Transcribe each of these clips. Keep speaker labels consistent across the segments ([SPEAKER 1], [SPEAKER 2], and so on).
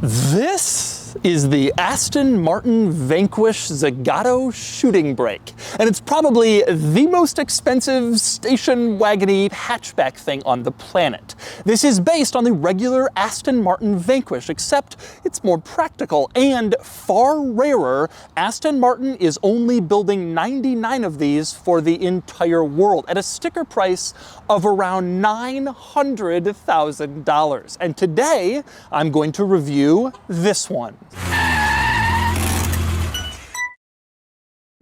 [SPEAKER 1] This is the Aston Martin Vanquish Zagato Shooting Brake, and it's probably the most expensive station wagony hatchback thing on the planet. This is based on the regular Aston Martin Vanquish, except it's more practical and far rarer. Aston Martin is only building 99 of these for the entire world at a sticker price of around $900,000. And today I'm going to review this one.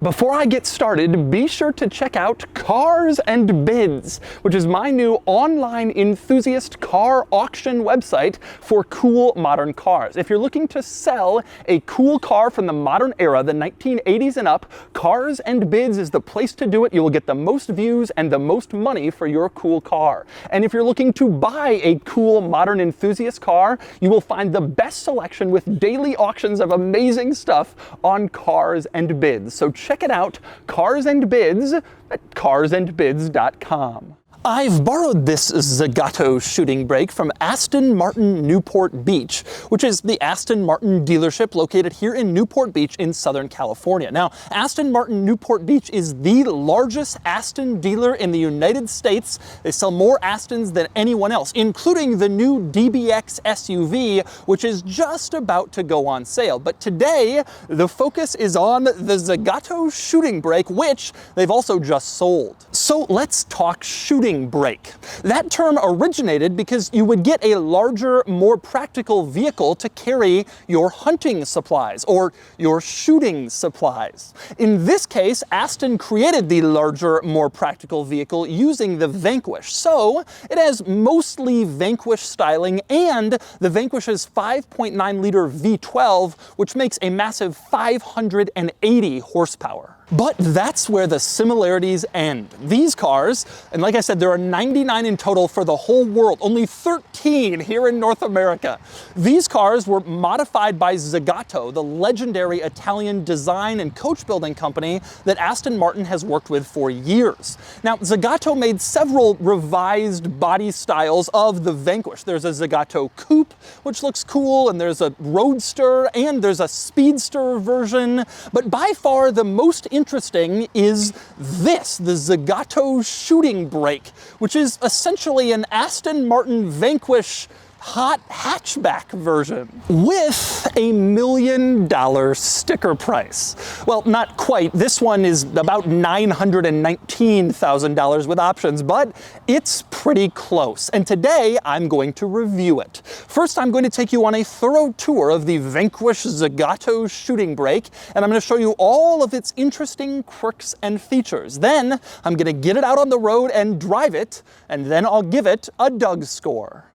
[SPEAKER 1] Before I get started, be sure to check out Cars and Bids, which is my new online enthusiast car auction website for cool modern cars. If you're looking to sell a cool car from the modern era, the 1980s and up, Cars and Bids is the place to do it. You will get the most views and the most money for your cool car. And if you're looking to buy a cool modern enthusiast car, you will find the best selection with daily auctions of amazing stuff on Cars and Bids. So check it out, Cars and Bids at carsandbids.com. I've borrowed this Zagato shooting brake from Aston Martin Newport Beach, which is the Aston Martin dealership located here in Newport Beach in Southern California. Now, Aston Martin Newport Beach is the largest Aston dealer in the United States. They sell more Astons than anyone else, including the new DBX SUV, which is just about to go on sale. But today, the focus is on the Zagato shooting brake, which they've also just sold. So let's talk shooting brake. That term originated because you would get a larger, more practical vehicle to carry your hunting supplies or your shooting supplies. In this case, Aston created the larger, more practical vehicle using the Vanquish. So it has mostly Vanquish styling and the Vanquish's 5.9 liter V12, which makes a massive 580 horsepower. But that's where the similarities end. These cars, and like I said, there are 99 in total for the whole world, only 13 here in North America. These cars were modified by Zagato, the legendary Italian design and coach building company that Aston Martin has worked with for years. Now, Zagato made several revised body styles of the Vanquish. There's a Zagato Coupe, which looks cool, and there's a Roadster, and there's a Speedster version. But by far the most interesting is this, the Zagato shooting brake, which is essentially an Aston Martin Vanquish hot hatchback version with $1 million sticker price. Well, not quite. This one is about $919,000 with options, but it's pretty close. And today I'm going to review it. First, I'm going to take you on a thorough tour of the Vanquish Zagato shooting brake, and I'm going to show you all of its interesting quirks and features. Then I'm going to get it out on the road and drive it, and then I'll give it a Doug score.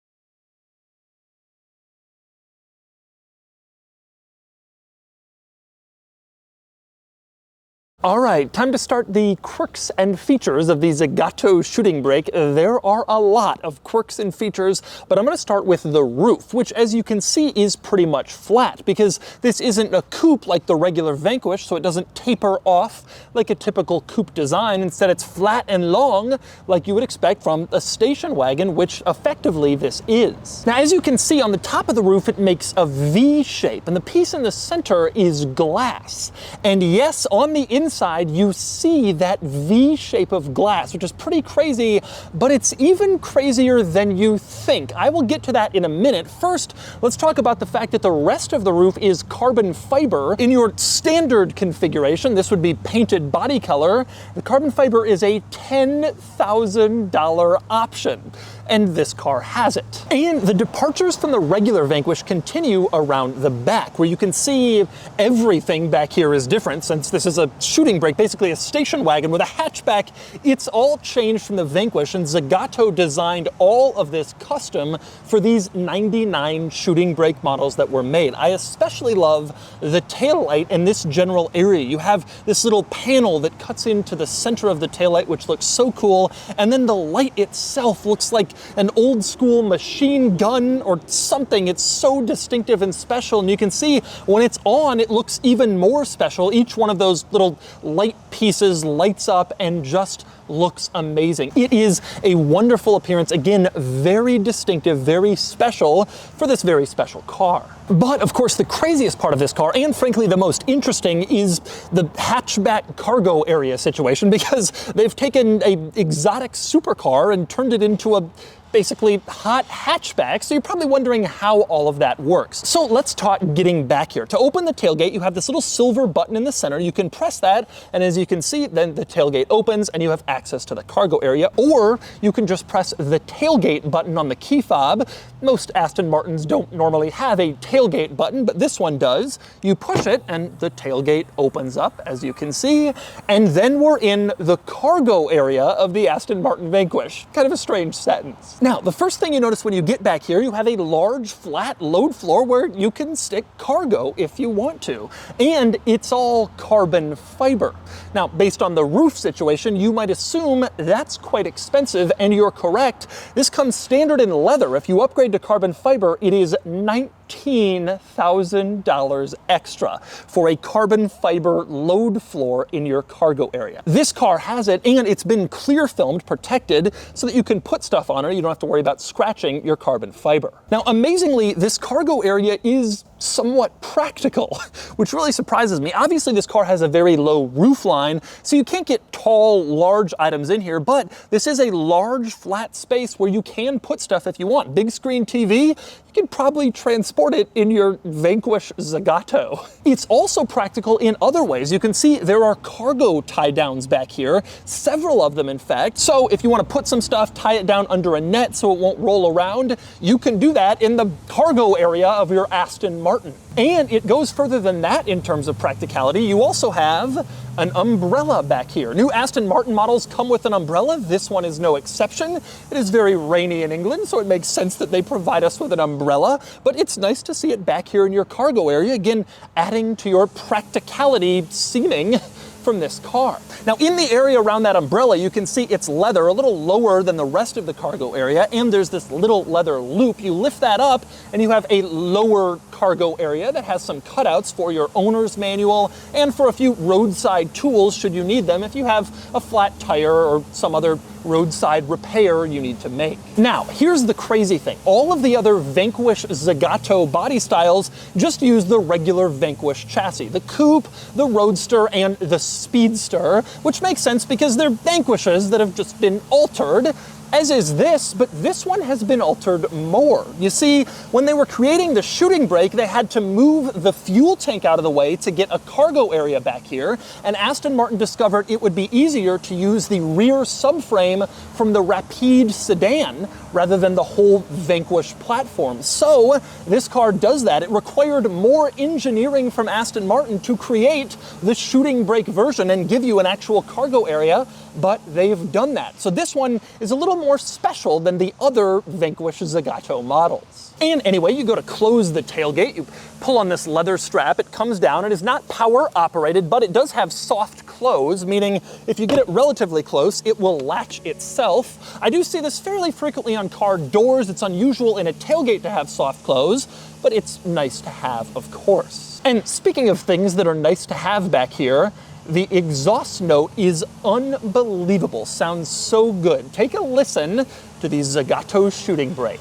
[SPEAKER 1] All right, time to start the quirks and features of the Zagato shooting brake. There are a lot of quirks and features, but I'm going to start with the roof, which as you can see is pretty much flat because this isn't a coupe like the regular Vanquish, so it doesn't taper off like a typical coupe design. Instead, it's flat and long like you would expect from a station wagon, which effectively this is. Now, as you can see on the top of the roof, it makes a V shape, and the piece in the center is glass. And yes, on the inside, you see that V shape of glass, which is pretty crazy, but it's even crazier than you think. I will get to that in a minute. First, let's talk about the fact that the rest of the roof is carbon fiber. In your standard configuration, this would be painted body color. The carbon fiber is a $10,000 option, and this car has it. And the departures from the regular Vanquish continue around the back, where you can see everything back here is different. Since this is a shooting brake, basically a station wagon with a hatchback, it's all changed from the Vanquish, and Zagato designed all of this custom for these 99 shooting brake models that were made. I especially love the taillight in this general area. You have this little panel that cuts into the center of the taillight, which looks so cool, and then the light itself looks like an old school machine gun or something. It's so distinctive and special, and you can see when it's on, it looks even more special. Each one of those little light pieces, lights up, and just looks amazing. It is a wonderful appearance. Again, very distinctive, very special for this very special car. But of course, the craziest part of this car, and frankly the most interesting, is the hatchback cargo area situation, because they've taken an exotic supercar and turned it into a basically hot hatchback, so you're probably wondering how all of that works. So let's talk getting back here. To open the tailgate, you have this little silver button in the center. You can press that, and as you can see, then the tailgate opens and you have access to the cargo area, or you can just press the tailgate button on the key fob. Most Aston Martins don't normally have a tailgate button, but this one does. You push it and the tailgate opens up, as you can see, and then we're in the cargo area of the Aston Martin Vanquish. Kind of a strange sentence. Now, the first thing you notice when you get back here, you have a large flat load floor where you can stick cargo if you want to. And it's all carbon fiber. Now, based on the roof situation, you might assume that's quite expensive, and you're correct. This comes standard in leather. If you upgrade to carbon fiber, it is $19,000 extra for a carbon fiber load floor in your cargo area. This car has it, and it's been clear filmed, protected, so that you can put stuff on it. You don't have to worry about scratching your carbon fiber. Now, amazingly, this cargo area is somewhat practical, which really surprises me. Obviously, this car has a very low roof line, so you can't get tall, large items in here, but this is a large, flat space where you can put stuff if you want. Big screen TV, you can probably transport it in your Vanquish Zagato. It's also practical in other ways. You can see there are cargo tie downs back here, several of them in fact. So if you want to put some stuff, tie it down under a net so it won't roll around, you can do that in the cargo area of your Aston Martin. And it goes further than that in terms of practicality. You also have an umbrella back here. New Aston Martin models come with an umbrella. This one is no exception. It is very rainy in England, so it makes sense that they provide us with an umbrella, but it's nice to see it back here in your cargo area, again, adding to your practicality seeming from this car. Now, in the area around that umbrella, you can see it's leather, a little lower than the rest of the cargo area, and there's this little leather loop. You lift that up, and you have a lower cargo area that has some cutouts for your owner's manual and for a few roadside tools should you need them if you have a flat tire or some other roadside repair you need to make. Now, here's the crazy thing. All of the other Vanquish Zagato body styles just use the regular Vanquish chassis. The Coupe, the Roadster, and the Speedster, which makes sense because they're Vanquishes that have just been altered, as is this, but this one has been altered more. You see, when they were creating the shooting brake, they had to move the fuel tank out of the way to get a cargo area back here, and Aston Martin discovered it would be easier to use the rear subframe from the Rapide sedan rather than the whole Vanquish platform. So this car does that. It required more engineering from Aston Martin to create the shooting brake version and give you an actual cargo area, but they've done that. So this one is a little more special than the other Vanquish Zagato models. And anyway, you go to close the tailgate, you pull on this leather strap, it comes down. It is not power operated, but it does have soft close, meaning if you get it relatively close, it will latch itself. I do see this fairly frequently on car doors. It's unusual in a tailgate to have soft close, but it's nice to have, of course. And speaking of things that are nice to have back here, the exhaust note is unbelievable. Sounds so good. Take a listen to the Zagato Shooting Brake.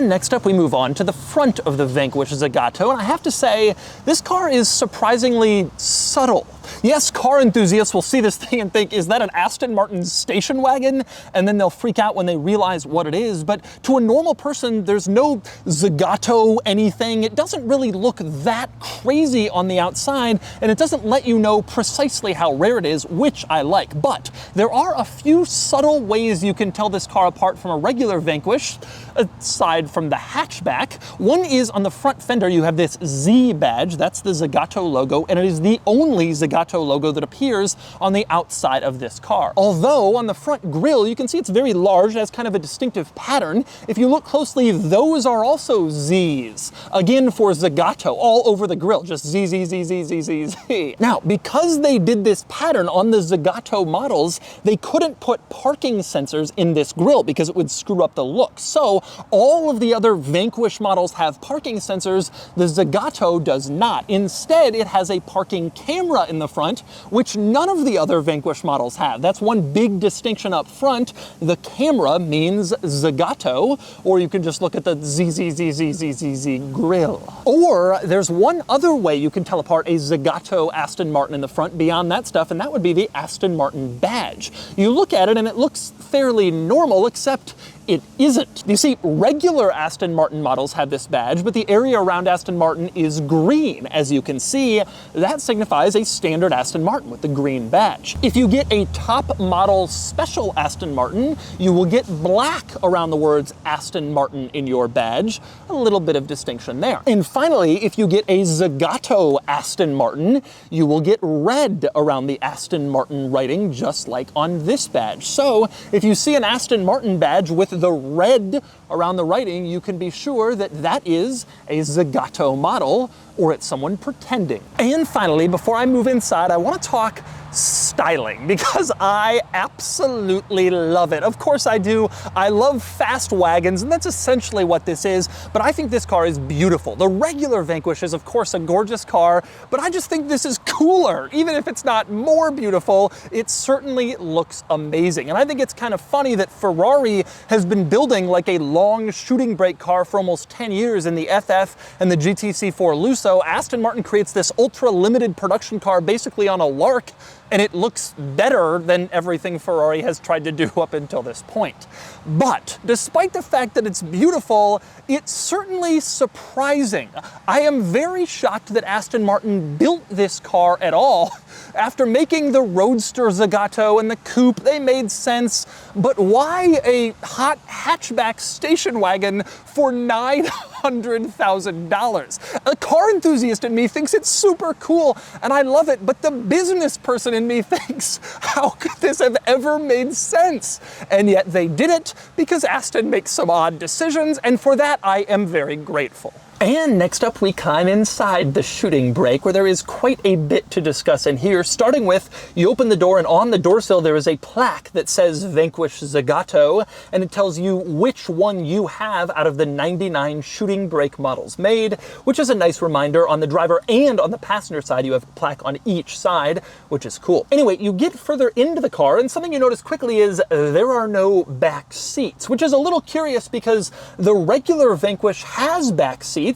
[SPEAKER 1] Next up, we move on to the front of the Vanquish Zagato, and I have to say, this car is surprisingly subtle. Yes, car enthusiasts will see this thing and think, is that an Aston Martin station wagon? And then they'll freak out when they realize what it is. But to a normal person, there's no Zagato anything. It doesn't really look that crazy on the outside, and it doesn't let you know precisely how rare it is, which I like. But there are a few subtle ways you can tell this car apart from a regular Vanquish, aside from the hatchback. One is on the front fender, you have this Z badge. That's the Zagato logo, and it is the only Zagato Zagato logo that appears on the outside of this car. Although on the front grille, you can see it's very large, it has kind of a distinctive pattern. If you look closely, those are also Z's. Again, for Zagato, all over the grille, just Z, Z, Z, Z, Z, Z, Z. Now, because they did this pattern on the Zagato models, they couldn't put parking sensors in this grille because it would screw up the look. So all of the other Vanquish models have parking sensors, the Zagato does not. Instead, it has a parking camera in the front, which none of the other Vanquish models have. That's one big distinction up front. The camera means Zagato, or you can just look at the ZZZZZZZ grille. Or there's one other way you can tell apart a Zagato Aston Martin in the front beyond that stuff, and that would be the Aston Martin badge. You look at it and it looks fairly normal, except it isn't. You see, regular Aston Martin models have this badge, but the area around Aston Martin is green. As you can see, that signifies a standard Aston Martin with the green badge. If you get a top model special Aston Martin, you will get black around the words Aston Martin in your badge. A little bit of distinction there. And finally, if you get a Zagato Aston Martin, you will get red around the Aston Martin writing, just like on this badge. So if you see an Aston Martin badge with the red around the writing, you can be sure that that is a Zagato model, or it's someone pretending. And finally, before I move inside, I want to talk styling, because I absolutely love it. Of course I do. I love fast wagons, and that's essentially what this is, but I think this car is beautiful. The regular Vanquish is, of course, a gorgeous car, but I just think this is cooler. Even if it's not more beautiful, it certainly looks amazing. And I think it's kind of funny that Ferrari has been building like a long shooting brake car for almost 10 years in the FF and the GTC4 Lusso. Aston Martin creates this ultra limited production car basically on a lark, and it looks better than everything Ferrari has tried to do up until this point. But despite the fact that it's beautiful, it's certainly surprising. I am very shocked that Aston Martin built this car at all. After making the Roadster Zagato and the Coupe, they made sense, but why a hot hatchback station wagon for $900,000? A car enthusiast in me thinks it's super cool, and I love it, but the business person in me thinks, how could this have ever made sense? And yet they did it because Aston makes some odd decisions, and for that I am very grateful. And next up, we climb inside the shooting brake, where there is quite a bit to discuss in here, starting with, you open the door and on the door sill there is a plaque that says Vanquish Zagato, and it tells you which one you have out of the 99 shooting brake models made, which is a nice reminder. On the driver and on the passenger side, you have a plaque on each side, which is cool. Anyway, you get further into the car, and something you notice quickly is there are no back seats, which is a little curious because the regular Vanquish has back seats,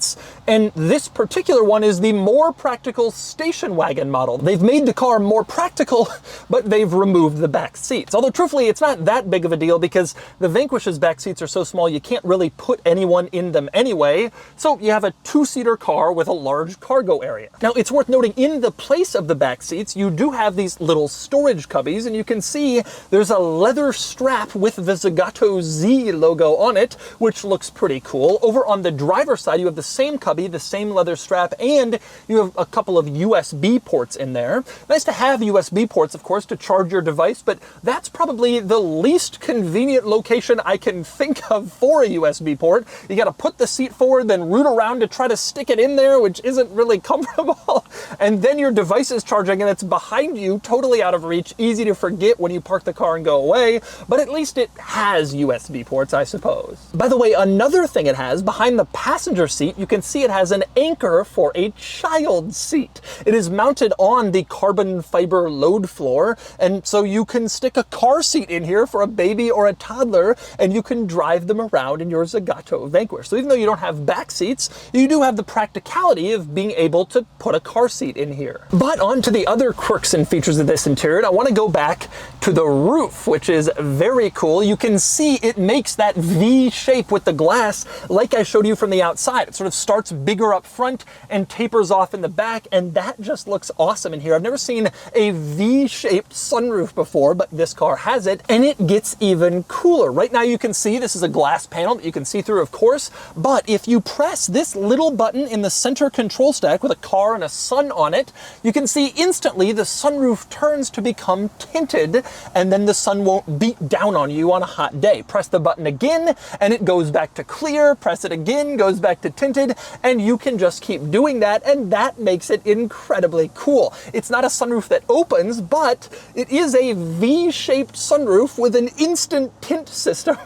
[SPEAKER 1] and this particular one is the more practical station wagon model. They've made the car more practical, but they've removed the back seats. Although truthfully, it's not that big of a deal because the Vanquish's back seats are so small you can't really put anyone in them anyway, so you have a two-seater car with a large cargo area. Now, it's worth noting, in the place of the back seats, you do have these little storage cubbies, and you can see there's a leather strap with the Zagato Z logo on it, which looks pretty cool. Over on the driver's side, you have the same cubby, the same leather strap, and you have a couple of USB ports in there. Nice to have USB ports, of course, to charge your device, but that's probably the least convenient location I can think of for a USB port. You gotta put the seat forward, then root around to try to stick it in there, which isn't really comfortable. And then your device is charging and it's behind you, totally out of reach, easy to forget when you park the car and go away, but at least it has USB ports, I suppose. By the way, another thing it has, behind the passenger seat, you can see it has an anchor for a child seat. It is mounted on the carbon fiber load floor, and so you can stick a car seat in here for a baby or a toddler, and you can drive them around in your Zagato Vanquish. So even though you don't have back seats, you do have the practicality of being able to put a car seat in here. But on to the other quirks and features of this interior, and I want to go back to the roof, which is very cool. You can see it makes that V shape with the glass like I showed you from the outside. It's sort of starts bigger up front and tapers off in the back, and that just looks awesome in here. I've never seen a V-shaped sunroof before, but this car has it, and it gets even cooler. Right now you can see this is a glass panel that you can see through, of course, but if you press this little button in the center control stack with a car and a sun on it, you can see instantly the sunroof turns to become tinted, and then the sun won't beat down on you on a hot day. Press the button again and it goes back to clear, press it again, goes back to tinted, and you can just keep doing that, and that makes it incredibly cool. It's not a sunroof that opens, but it is a V-shaped sunroof with an instant tint system.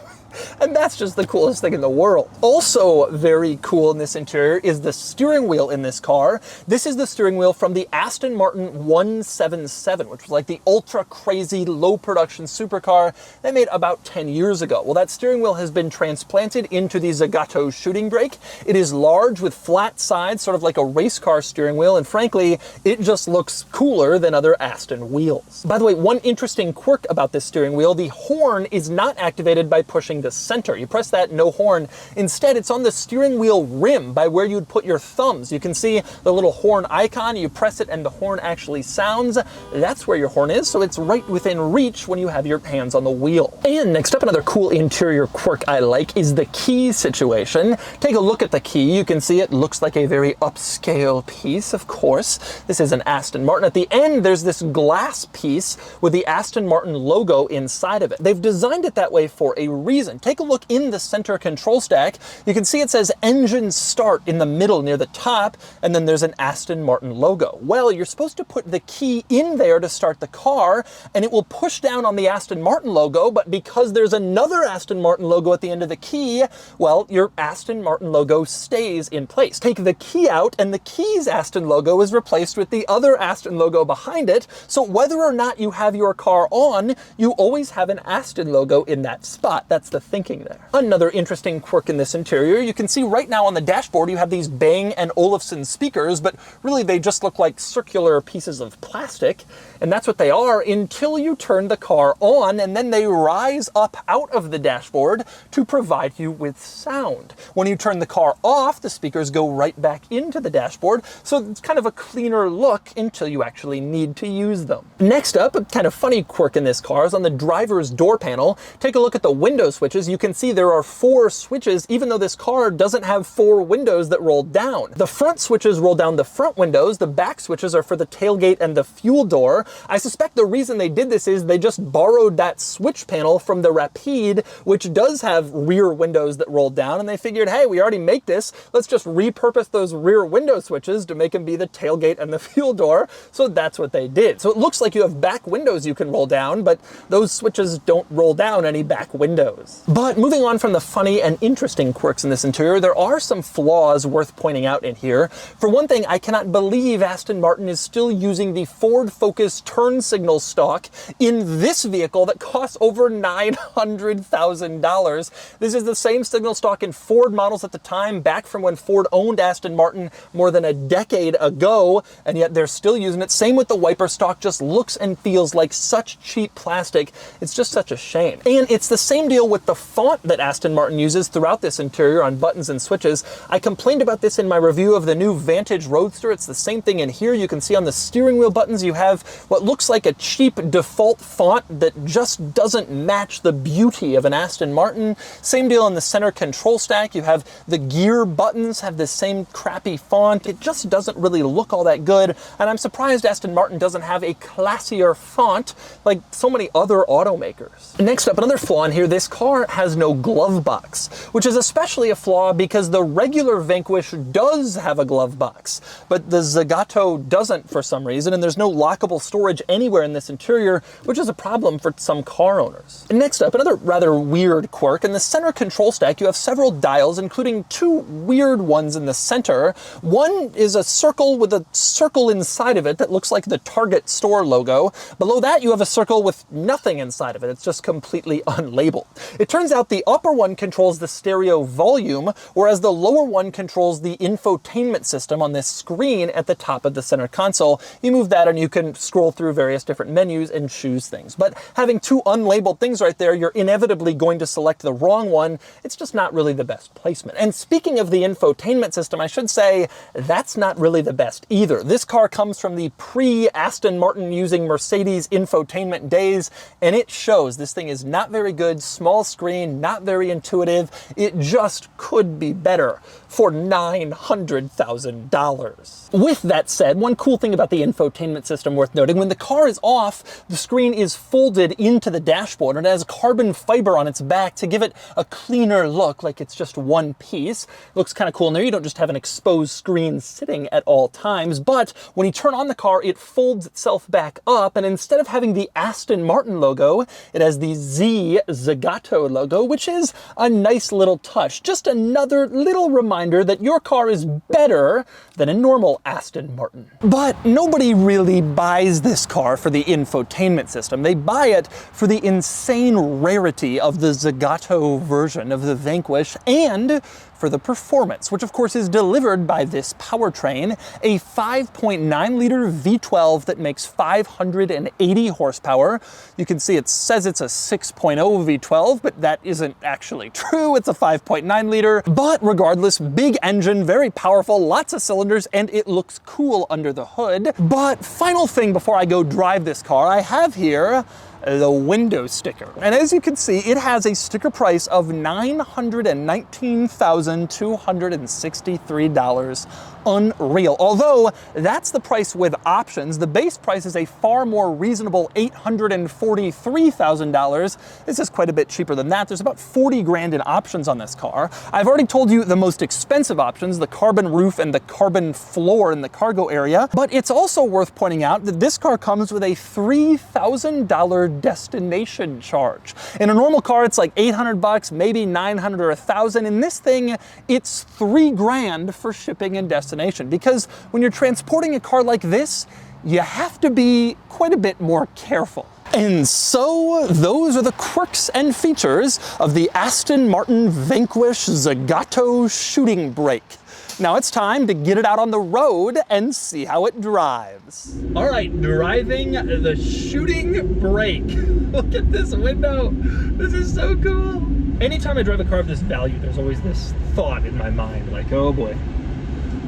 [SPEAKER 1] And that's just the coolest thing in the world. Also very cool in this interior is the steering wheel in this car. This is the steering wheel from the Aston Martin 177, which was like the ultra crazy low production supercar they made about 10 years ago. Well, that steering wheel has been transplanted into the Zagato Shooting Brake. It is large with flat sides, sort of like a race car steering wheel, and frankly, it just looks cooler than other Aston wheels. By the way, one interesting quirk about this steering wheel, the horn is not activated by pushing the center. You press that, no horn. Instead, it's on the steering wheel rim by where you'd put your thumbs. You can see the little horn icon. You press it and the horn actually sounds. That's where your horn is, so it's right within reach when you have your hands on the wheel. And next up, another cool interior quirk I like is the key situation. Take a look at the key. You can see it looks like a very upscale piece, of course. This is an Aston Martin. At the end, there's this glass piece with the Aston Martin logo inside of it. They've designed it that way for a reason. Take a look in the center control stack. You can see it says engine start in the middle near the top, and then there's an Aston Martin logo. Well, you're supposed to put the key in there to start the car, and it will push down on the Aston Martin logo, but because there's another Aston Martin logo at the end of the key, well, your Aston Martin logo stays in place. Take the key out, and the key's Aston logo is replaced with the other Aston logo behind it, so whether or not you have your car on, you always have an Aston logo in that spot. That's the thinking there. Another interesting quirk in this interior, you can see right now on the dashboard you have these Bang & Olufsen speakers, but really they just look like circular pieces of plastic, and that's what they are until you turn the car on, and then they rise up out of the dashboard to provide you with sound. When you turn the car off, the speakers go right back into the dashboard, so it's kind of a cleaner look until you actually need to use them. Next up, a kind of funny quirk in this car is on the driver's door panel. Take a look at the window switches. You can see there are 4 switches, even though this car doesn't have 4 windows that roll down. The front switches roll down the front windows, the back switches are for the tailgate and the fuel door. I suspect the reason they did this is they just borrowed that switch panel from the Rapide, which does have rear windows that roll down, and they figured, hey, we already make this, let's just repurpose those rear window switches to make them be the tailgate and the fuel door, so that's what they did. So it looks like you have back windows you can roll down, but those switches don't roll down any back windows. But moving on from the funny and interesting quirks in this interior, there are some flaws worth pointing out in here. For one thing, I cannot believe Aston Martin is still using the Ford Focus turn signal stock in this vehicle that costs over $900,000. This is the same signal stock in Ford models at the time, back from when Ford owned Aston Martin more than a decade ago, and yet they're still using it. Same with the wiper stock, just looks and feels like such cheap plastic. It's just such a shame. And it's the same deal with the font that Aston Martin uses throughout this interior on buttons and switches. I complained about this in my review of the new Vantage Roadster. It's the same thing in here. You can see on the steering wheel buttons you have what looks like a cheap default font that just doesn't match the beauty of an Aston Martin. Same deal on the center control stack. You have the gear buttons have the same crappy font. It just doesn't really look all that good, and I'm surprised Aston Martin doesn't have a classier font like so many other automakers. Next up, another flaw in here, this car has no glove box, which is especially a flaw because the regular Vanquish does have a glove box, but the Zagato doesn't for some reason, and there's no lockable storage anywhere in this interior, which is a problem for some car owners. And next up, another rather weird quirk. In the center control stack, you have several dials, including 2 weird ones in the center. One is a circle with a circle inside of it that looks like the Target store logo. Below that, you have a circle with nothing inside of it. It's just completely unlabeled. It It turns out the upper one controls the stereo volume, whereas the lower one controls the infotainment system on this screen at the top of the center console. You move that and you can scroll through various different menus and choose things. But having two unlabeled things right there, you're inevitably going to select the wrong one. It's just not really the best placement. And speaking of the infotainment system, I should say that's not really the best either. This car comes from the pre-Aston Martin using Mercedes infotainment days, and it shows. This thing is not very good, small screen, not very intuitive. It just could be better for $900,000. With that said, one cool thing about the infotainment system worth noting, when the car is off, the screen is folded into the dashboard and it has carbon fiber on its back to give it a cleaner look, like it's just one piece. It looks kind of cool in there. You don't just have an exposed screen sitting at all times, but when you turn on the car, it folds itself back up, and instead of having the Aston Martin logo, it has the Zagato logo, which is a nice little touch. Just another little reminder that your car is better than a normal Aston Martin. But nobody really buys this car for the infotainment system. They buy it for the insane rarity of the Zagato version of the Vanquish and for the performance, which of course is delivered by this powertrain, a 5.9 liter V12 that makes 580 horsepower. You can see it says it's a 6.0 V12, but that isn't actually true. It's a 5.9 liter, but regardless, big engine, very powerful, lots of cylinders, and it looks cool under the hood. But final thing before I go drive this car, I have here the window sticker. And as you can see, it has a sticker price of $919,263. Unreal. Although that's the price with options, the base price is a far more reasonable $843,000. This is quite a bit cheaper than that. There's about 40 grand in options on this car. I've already told you the most expensive options, the carbon roof and the carbon floor in the cargo area, but it's also worth pointing out that this car comes with a $3,000 destination charge. In a normal car, it's like 800 bucks, maybe 900 or 1,000. In this thing, it's 3 grand for shipping and destination, because when you're transporting a car like this, you have to be quite a bit more careful. And so those are the quirks and features of the Aston Martin Vanquish Zagato Shooting Brake. Now it's time to get it out on the road and see how it drives. All right, driving the Shooting Brake. Look at this window. This is so cool. Anytime I drive a car of this value, there's always this thought in my mind, like, oh boy,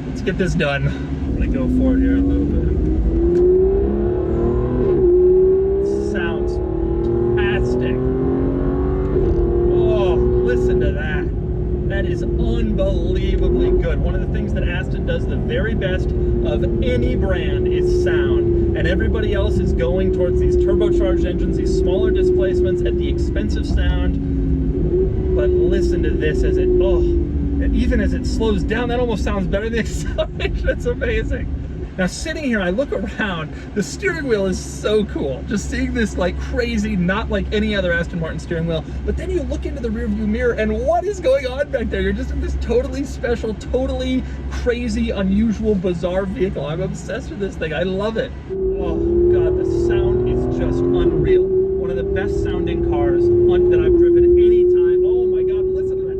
[SPEAKER 1] let's get this done. I'm gonna go for it here a little bit. Sounds fantastic. Oh, listen to that. That is unbelievably good. One of the things that Aston does the very best of any brand is sound. And everybody else is going towards these turbocharged engines, these smaller displacements at the expense of sound. But listen to this as it, oh, even as it slows down, that almost sounds better than the acceleration. It's amazing. Now sitting here, I look around, the steering wheel is so cool. Just seeing this like crazy, not like any other Aston Martin steering wheel, but then you look into the rear view mirror and what is going on back there? You're just in this totally special, totally crazy, unusual, bizarre vehicle. I'm obsessed with this thing. I love it. Oh God, the sound is just unreal. One of the best sounding cars that I've driven any time. Oh my God, listen to that.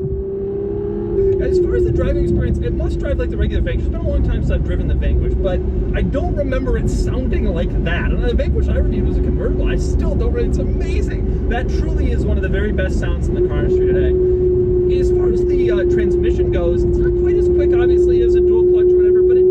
[SPEAKER 1] As far as the driving experience, it must drive like the regular Vanquish. It's been a long time since I've driven the Vanquish, but I don't remember it sounding like that. And the Vanquish I reviewed was a convertible. I still don't remember. It's amazing. That truly is one of the very best sounds in the car industry today. As far as the transmission goes, it's not quite as quick, obviously, as a dual clutch or whatever, but it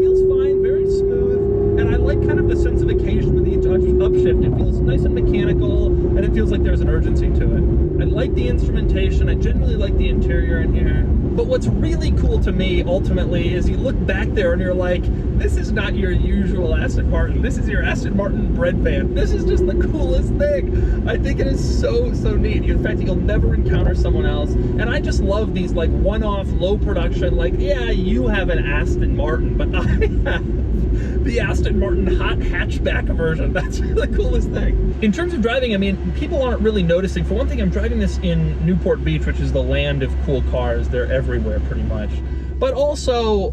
[SPEAKER 1] feels fine, very smooth, and I like kind of the sense of occasion with each upshift. It feels nice and mechanical, and it feels like there's an urgency to it. I like the instrumentation. I generally like the interior in here. But what's really cool to me, ultimately, is you look back there and you're like, this is not your usual Aston Martin. This is your Aston Martin bread van. This is just the coolest thing. I think it is so, so neat. In fact, you'll never encounter someone else. And I just love these like one-off, low production, like, yeah, you have an Aston Martin, but I have the Aston Martin hot hatchback version. That's the coolest thing. In terms of driving, I mean, people aren't really noticing. For one thing, I'm driving this in Newport Beach, which is the land of cool cars. They're everywhere pretty much. But also,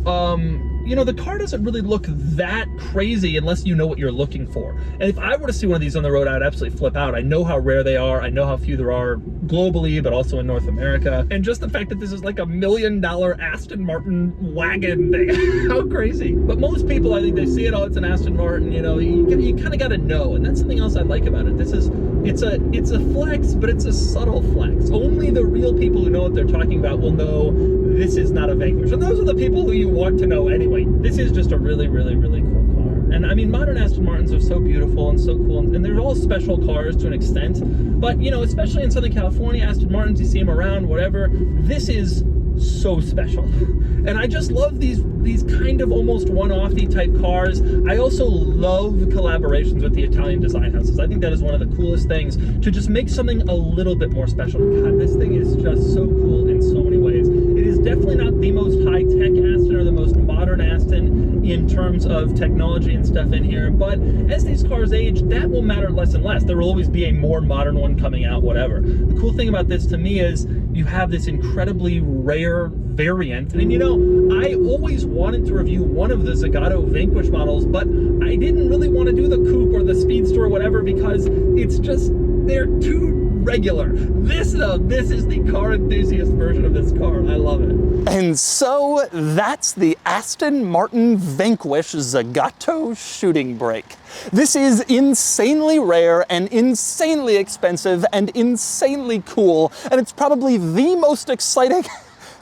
[SPEAKER 1] you know, the car doesn't really look that crazy unless you know what you're looking for. And if I were to see one of these on the road, I'd absolutely flip out. I know how rare they are. I know how few there are globally, but also in North America. And just the fact that this is like $1 million Aston Martin wagon thing, how crazy. But most people, I think they see it, oh, it's an Aston Martin, you know, you kind of got to know. And that's something else I like about it. It's a flex, but it's a subtle flex. Only the real people who know what they're talking about will know this is not a Vanquish. And those are the people who you want to know anyway. This is just a really, really, really cool car. And I mean, modern Aston Martins are so beautiful and so cool, and they're all special cars to an extent. But, you know, especially in Southern California, Aston Martins, you see them around, whatever. This is so special. And I just love these kind of almost one-offy type cars. I also love collaborations with the Italian design houses. I think that is one of the coolest things, to just make something a little bit more special. God, this thing is just so cool in so many ways. It is definitely not the most high-tech Aston or the most modern Aston in terms of technology and stuff in here, but as these cars age, that will matter less and less. There will always be a more modern one coming out, whatever. The cool thing about this to me is you have this incredibly rare variant. And you know, I always wanted to review one of the Zagato Vanquish models, but I didn't really want to do the coupe or the speedster or whatever, because it's just, they're too regular. This though, this is the car enthusiast version of this car. I love it. And so that's the Aston Martin Vanquish Zagato Shooting Brake. This is insanely rare and insanely expensive and insanely cool, and it's probably the most exciting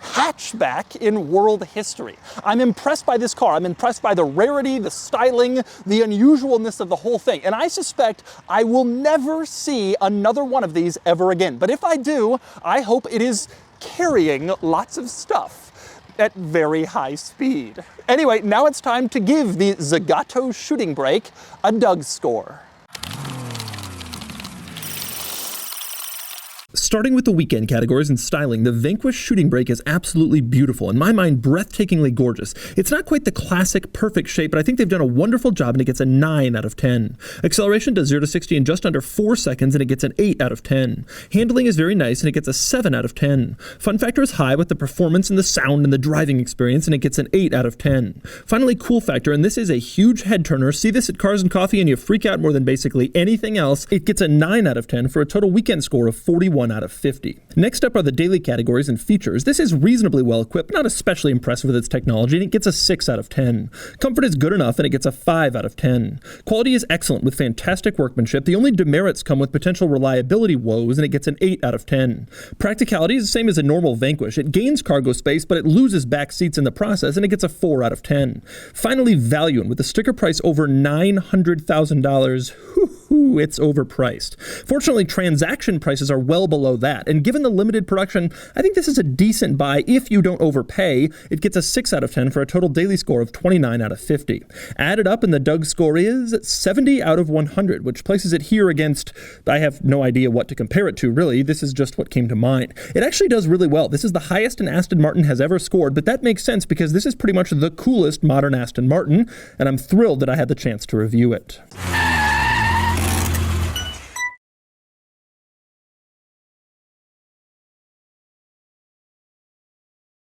[SPEAKER 1] hatchback in world history. I'm impressed by this car. I'm impressed by the rarity, the styling, the unusualness of the whole thing. And I suspect I will never see another one of these ever again. But if I do, I hope it is carrying lots of stuff at very high speed. Anyway, now it's time to give the Zagato Shooting Brake a DOUGSCORE. Starting with the weekend categories and styling, the Vanquish Shooting Brake is absolutely beautiful. In my mind, breathtakingly gorgeous. It's not quite the classic perfect shape, but I think they've done a wonderful job, and it gets a 9 out of 10. Acceleration does 0 to 60 in just under 4 seconds, and it gets an 8 out of 10. Handling is very nice, and it gets a 7 out of 10. Fun factor is high with the performance and the sound and the driving experience, and it gets an 8 out of 10. Finally, cool factor, and this is a huge head turner. See this at Cars and Coffee and you freak out more than basically anything else. It gets a 9 out of 10 for a total weekend score of 41 out of 50. Next up are the daily categories and features. This is reasonably well equipped, not especially impressive with its technology, and it gets a 6 out of 10. Comfort is good enough, and it gets a 5 out of 10. Quality is excellent with fantastic workmanship. The only demerits come with potential reliability woes, and it gets an 8 out of 10. Practicality is the same as a normal Vanquish. It gains cargo space, but it loses back seats in the process, and it gets a 4 out of 10. Finally, value, and with the sticker price over $900,000, it's overpriced. Fortunately, transaction prices are well below that, and given the limited production, I think this is a decent buy if you don't overpay. It gets a 6 out of 10 for a total daily score of 29 out of 50. Added up, and the DOUGSCORE is 70 out of 100, which places it here against, I have no idea what to compare it to, really. This is just what came to mind. It actually does really well. This is the highest an Aston Martin has ever scored, but that makes sense because this is pretty much the coolest modern Aston Martin, and I'm thrilled that I had the chance to review it.